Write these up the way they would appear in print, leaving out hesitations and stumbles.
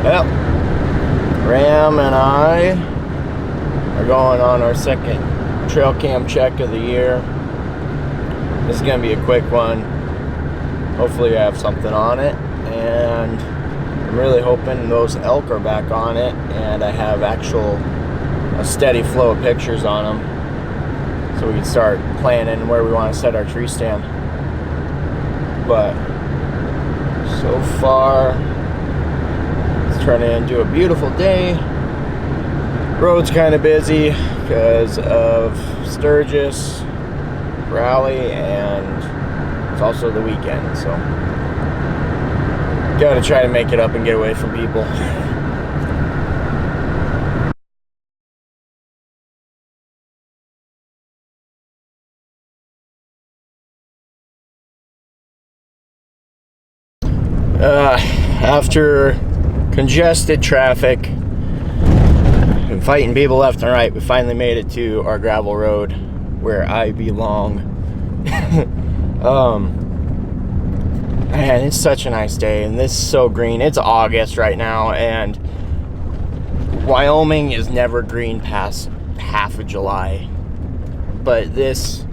Well, Ram and I are going on our second trail cam check of the year. This is going to be a quick one. Hopefully I have something on it, and I'm really hoping those elk are back on it and I have a steady flow of pictures on them so we can start planning where we want to set our tree stand. But so far it's turning into a beautiful day. Road's kind of busy because of Sturgis rally, and it's also the weekend, so gotta try to make it up and get away from people. After congested traffic and fighting people left and right, we finally made it to our gravel road where I belong. Man, it's such a nice day, and this is so green. It's August right now, and Wyoming is never green past half of July. But this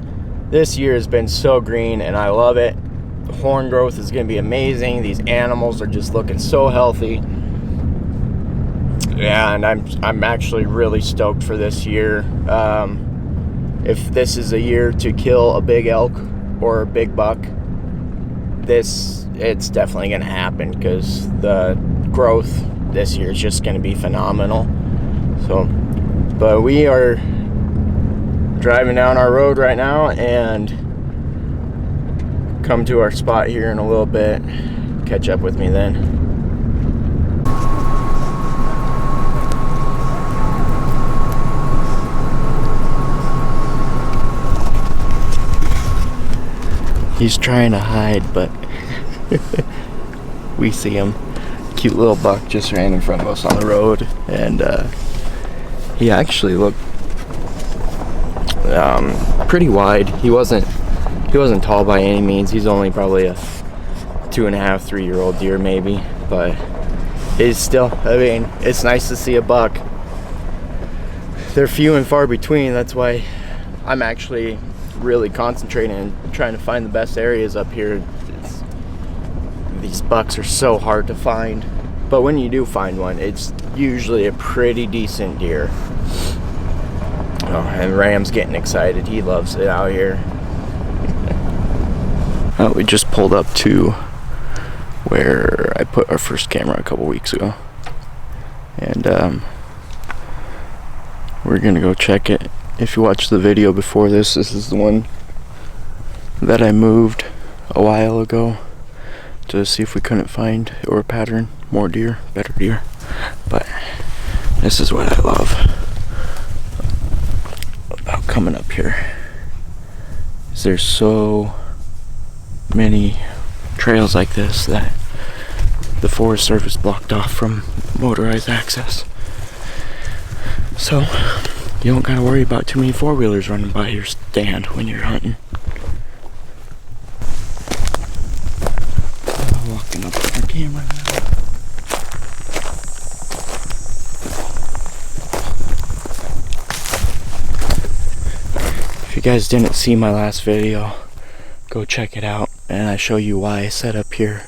year has been so green, and I love it. The horn growth is going to be amazing. These animals are just looking so healthy. Yeah, and I'm actually really stoked for this year. If this is a year to kill a big elk or a big buck, it's definitely going to happen, because the growth this year is just going to be phenomenal. So, but we are driving down our road right now and come to our spot here in a little bit. Catch up with me then. He's trying to hide, but we see him. Cute little buck just ran in front of us on the road, and he actually looked pretty wide. He wasn't tall by any means. He's only probably a 2.5, 3-year-old deer maybe, but he's still, I mean, it's nice to see a buck. They're few and far between. That's why I'm actually really concentrating and trying to find the best areas up here. These bucks are so hard to find, but when you do find one, it's usually a pretty decent deer. Oh, and Ram's getting excited. He loves it out here. We just pulled up to where I put our first camera a couple weeks ago, and we're gonna go check it. If you watched the video before this is the one that I moved a while ago to see if we couldn't find or pattern more deer, better deer. But this is what I love about coming up here, is there's so many trails like this that the Forest Service blocked off from motorized access. So you don't gotta worry about too many four-wheelers running by your stand when you're hunting. Walking up with our camera now. If you guys didn't see my last video, go check it out, and I show you why I set up here,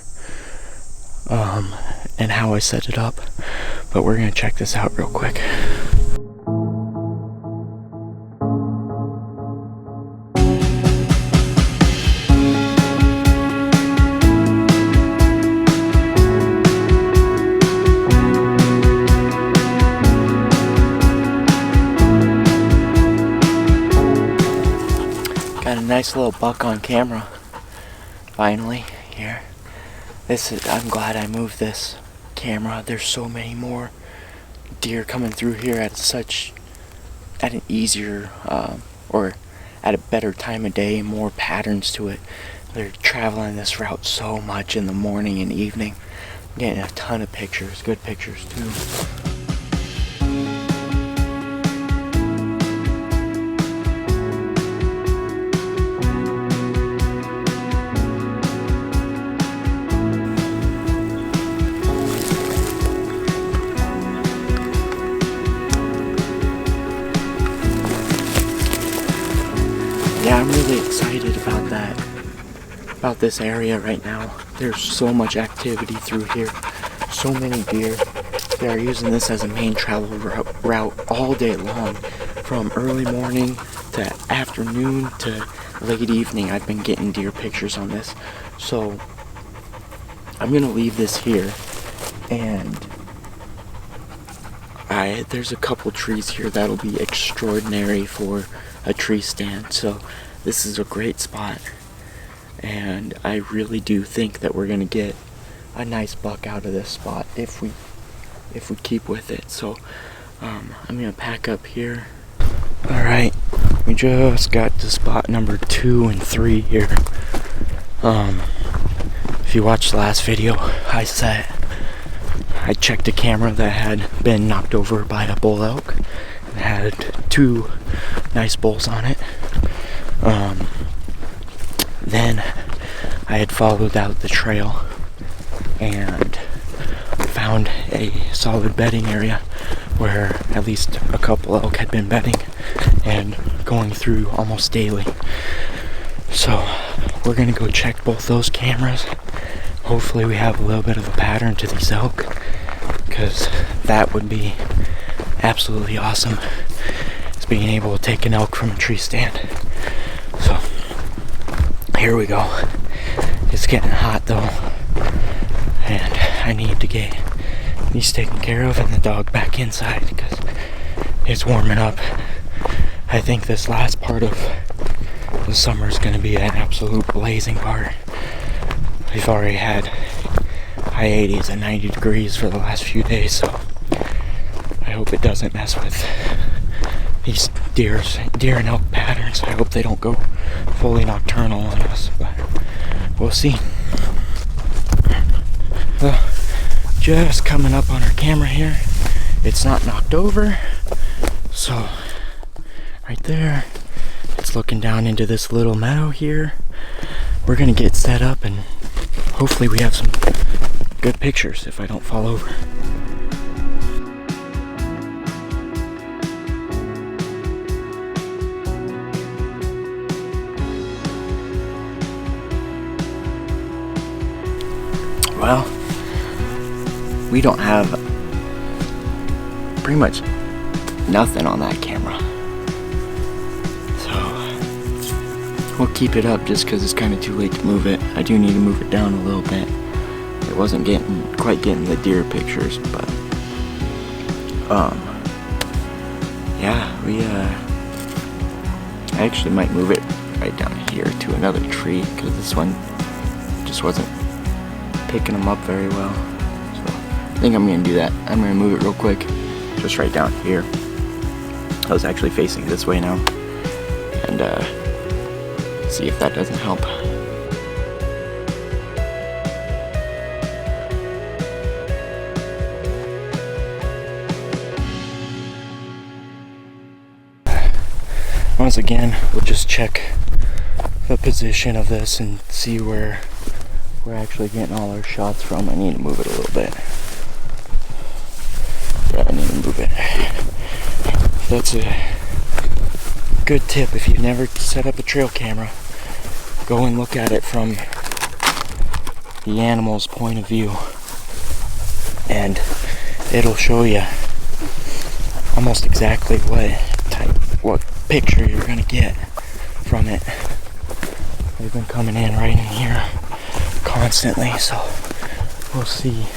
and how I set it up. But we're gonna check this out real quick. Got a nice little buck on camera. Finally, here. I'm glad I moved this camera. There's so many more deer coming through here at an easier, or at a better time of day, more patterns to it. They're traveling this route so much in the morning and evening. I'm getting a ton of pictures, good pictures too. excited about that, about this area right now. There's so much activity through here, so many deer. They are using this as a main travel route all day long, from early morning to afternoon to late evening. I've been getting deer pictures on this. So I'm gonna leave this here, and there's a couple trees here that'll be extraordinary for a tree stand. So this is a great spot, and I really do think that we're gonna get a nice buck out of this spot if we keep with it. So I'm gonna pack up here. All right, we just got to spot number 2 and 3 here. If you watched the last video, I checked a camera that had been knocked over by a bull elk and had 2 nice bulls on it. Then I had followed out the trail and found a solid bedding area where at least a couple elk had been bedding and going through almost daily. So we're gonna go check both those cameras. Hopefully we have a little bit of a pattern to these elk, because that would be absolutely awesome, is being able to take an elk from a tree stand. So here we go. It's getting hot though, and I need to get these taken care of and the dog back inside because it's warming up. I think this last part of the summer is going to be an absolute blazing part. We've already had high 80s and 90 degrees for the last few days, so I hope it doesn't mess with these deer and elk patterns. I hope they don't go fully nocturnal on us, but we'll see. Well, just coming up on our camera here. It's not knocked over, so right there, it's looking down into this little meadow here. We're gonna get set up and hopefully we have some good pictures if I don't fall over. Well, we don't have pretty much nothing on that camera, so we'll keep it up just because it's kind of too late to move it. I do need to move it down a little bit. It wasn't quite getting the deer pictures, but yeah, I actually might move it right down here to another tree because this one just wasn't picking them up very well. So I think I'm gonna do that. I'm gonna move it real quick, just right down here. I was actually facing this way now, and see if that doesn't help. Once again, we'll just check the position of this and see where we're actually getting all our shots from. I need to move it a little bit. Yeah, I need to move it. That's a good tip if you've never set up a trail camera. Go and look at it from the animal's point of view, and it'll show you almost exactly what picture you're gonna get from it. They've been coming in right in here constantly, so we'll see.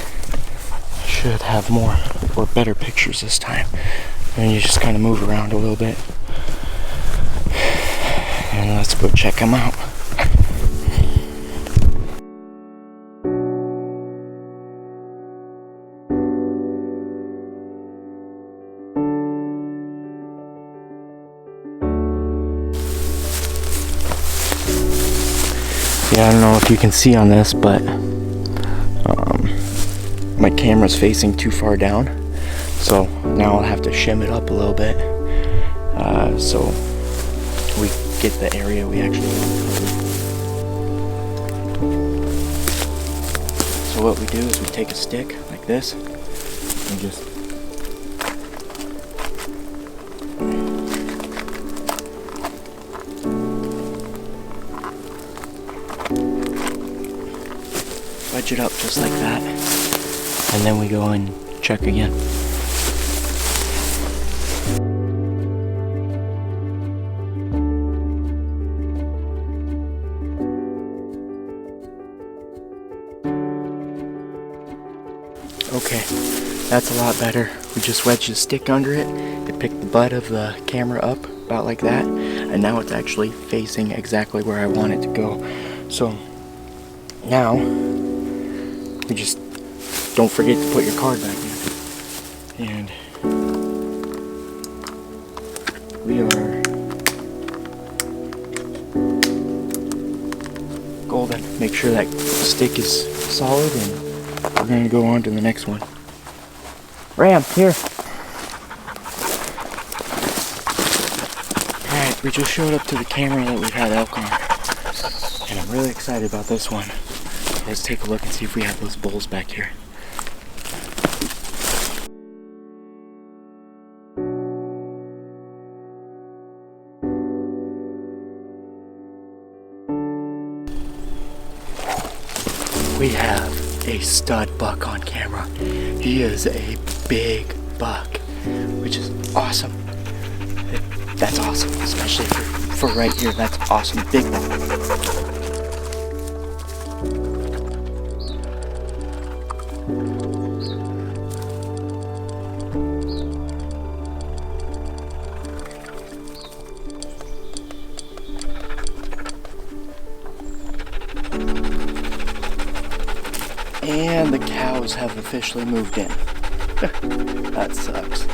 Should have more or better pictures this time. And you just kind of move around a little bit, and let's go check them out. Yeah, I don't know if you can see on this, but my camera's facing too far down, so now I'll have to shim it up a little bit so we get the area we actually want covered. So what we do is we take a stick like this and just wedge it up just like that, and then we go and check again. Okay, that's a lot better. We just wedged a stick under it. It picked the butt of the camera up about like that, and now it's actually facing exactly where I want it to go. So now we just don't forget to put your card back in. And we are golden. Make sure that stick is solid, and we're going to go on to the next one. Ram, here. Alright, we just showed up to the camera that we've had elk on. And I'm really excited about this one. Let's take a look and see if we have those bulls back here. We have a stud buck on camera. He is a big buck, which is awesome. That's awesome, especially for right here. That's awesome. Big buck. And the cows have officially moved in. That sucks.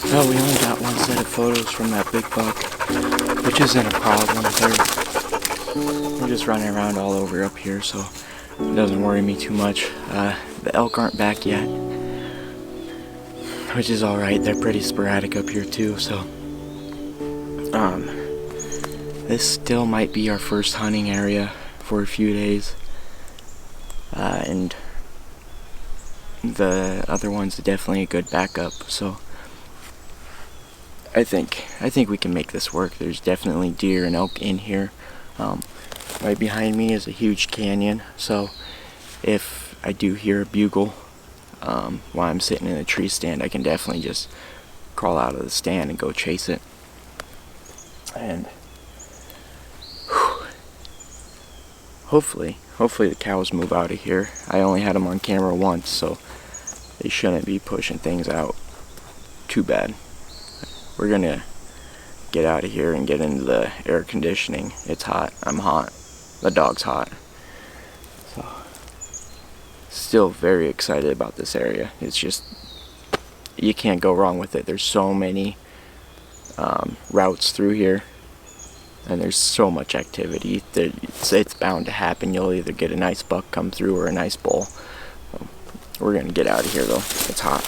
Well, we only got one set of photos from that big buck, which isn't a problem. We're just running around all over up here, so it doesn't worry me too much. The elk aren't back yet, which is alright. They're pretty sporadic up here too, so this still might be our first hunting area for a few days, and the other one's definitely a good backup, so I think we can make this work. There's definitely deer and elk in here. Right behind me is a huge canyon, so if I do hear a bugle while I'm sitting in a tree stand, I can definitely just crawl out of the stand and go chase it. And hopefully the cows move out of here. I only had them on camera once, so they shouldn't be pushing things out too bad. We're gonna get out of here and get into the air conditioning. It's hot. I'm hot. The dog's hot. So, still very excited about this area. It's just, you can't go wrong with it. There's so many routes through here, and there's so much activity that it's bound to happen. You'll either get a nice buck come through or a nice bull. So, we're gonna get out of here though. It's hot.